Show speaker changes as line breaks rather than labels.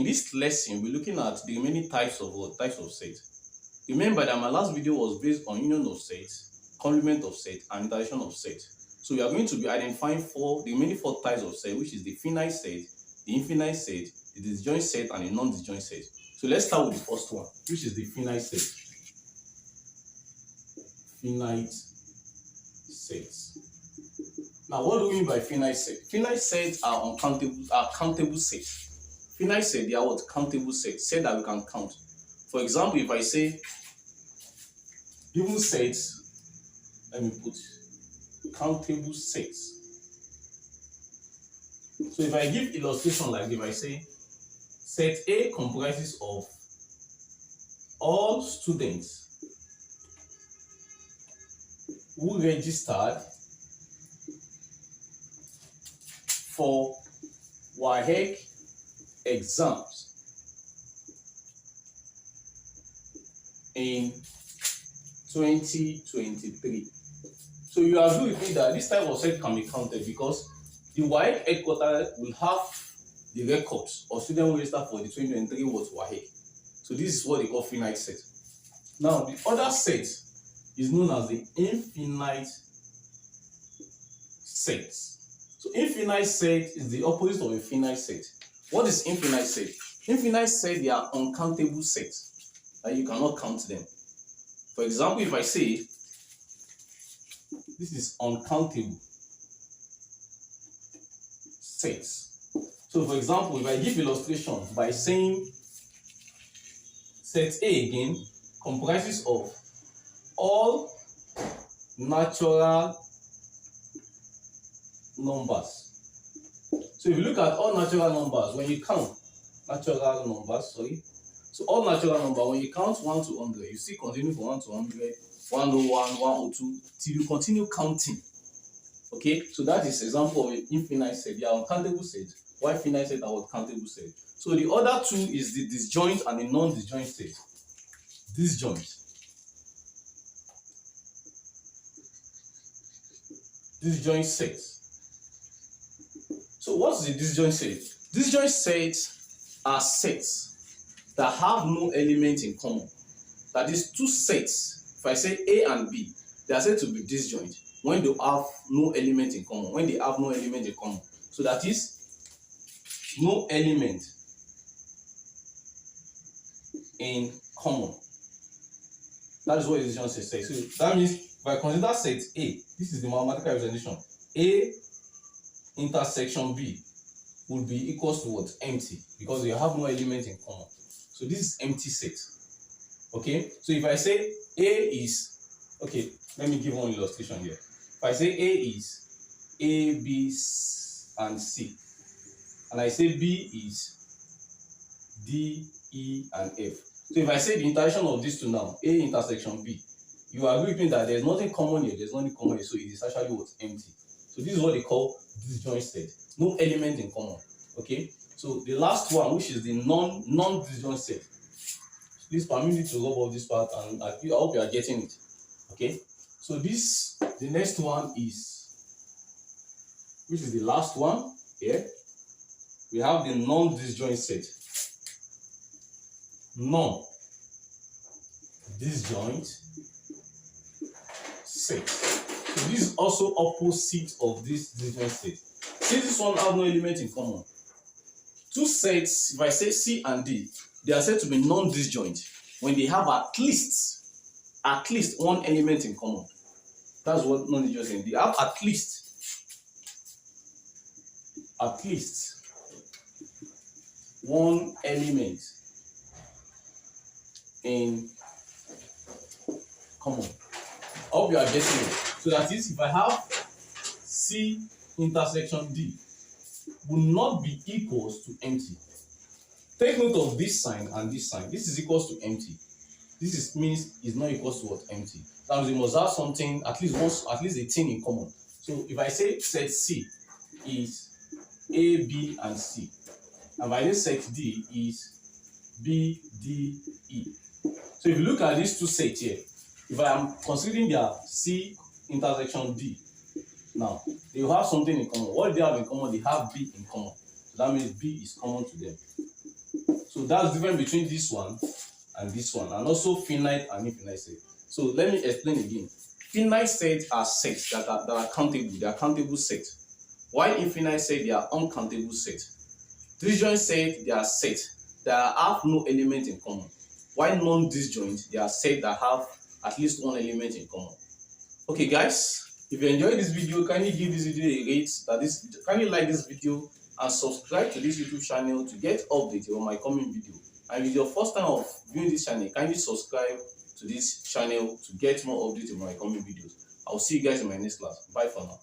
in this lesson, we're looking at the many types of sets. Remember that my last video was based on union of sets, complement of sets, and intersection of sets. So we are going to be identifying the remaining four types of set, which is the finite set, the infinite set, the disjoint set, and the non-disjoint set. So let's start with the first one, which is the finite set. Finite sets. Now, what do we mean by finite set? Finite sets are countable sets. Finite sets, they are what? Countable sets, set that we can count. For example, if I say given sets, let me put countable sets. So if I give illustration like if I say set A comprises of all students who registered for WAEC exams in 2023. So you agree with me that this type of set can be counted because the WAEC headquarters will have the records of students who registered for the 2023 WAEC. So this is what they call finite set. Now the other set is known as the infinite set. So infinite set is the opposite of a finite set. What is infinite set? Infinite set, they are uncountable sets, and you cannot count them. For example, if I say this is uncountable sets. So for example, if I give illustration by saying set A again comprises of all natural numbers. So if you look at all natural numbers, when you count natural numbers, so all natural numbers, when you count 1 to 100, you still continue from 1 to 100, 101, 102, till you continue counting. Okay, so that is example of an infinite set. They are uncountable sets, while finite set are countable sets. So the other two is the disjoint and the non-disjoint set. Disjoint sets. So what's the disjoint set? Disjoint sets are sets that have no element in common. That is, two sets, if I say A and B, they are said to be disjoint when they have no element in common. When they have no element in common. So that is no element in common. That is what the disjoint set says. So that means if I consider set A, this is the mathematical representation. A intersection B would be equals to what? Empty, because you have no element in common. So this is empty set. Okay, so if I say A is, okay, let me give one illustration here. If I say A is A, B, and C, and I say B is D, E, and F. So if I say the intersection of these two now, A intersection B, you agree with me that there's nothing common here, there's nothing common here, so it is actually what's empty. So this is what they call disjoint set. No element in common. Okay. So the last one, which is the non-disjoint set. Please permit me to rub off this part, and I hope you are getting it. Okay. So the next one is, which is the last one here. We have the non-disjoint set. Non-disjoint set. So this is also opposite of this disjoint set. Since this one have no element in common, two sets, if I say C and D, they are said to be non-disjoint when they have at least one element in common. That's what non-disjoint is. They have at least one element in common. I hope you are getting it. So that is, if I have C intersection D, will not be equals to empty. Take note of this sign and this sign. This is equals to empty. This means it's not equals to what? Empty. That means we must have something, at least a thing in common. So if I say set C is A, B, and C, and by this set D is B, D, E. So if you look at these two sets here, if I am considering their C intersection D, now they will have something in common. What do they have in common? They have B in common. So that means B is common to them. So that's the difference between this one and this one, and also finite and infinite set. So let me explain again. Finite sets are sets that are countable, they are countable sets. While infinite sets, they are uncountable sets. Disjoint sets, they are sets that have no element in common. While non-disjoint, they are sets that have at least one element in common. Okay guys, if you enjoyed this video, kindly give this video a rate, kindly like this video and subscribe to this YouTube channel to get updates on my coming video. And if it's your first time of viewing this channel, kindly subscribe to this channel to get more updates on my coming videos. I'll see you guys in my next class. Bye for now.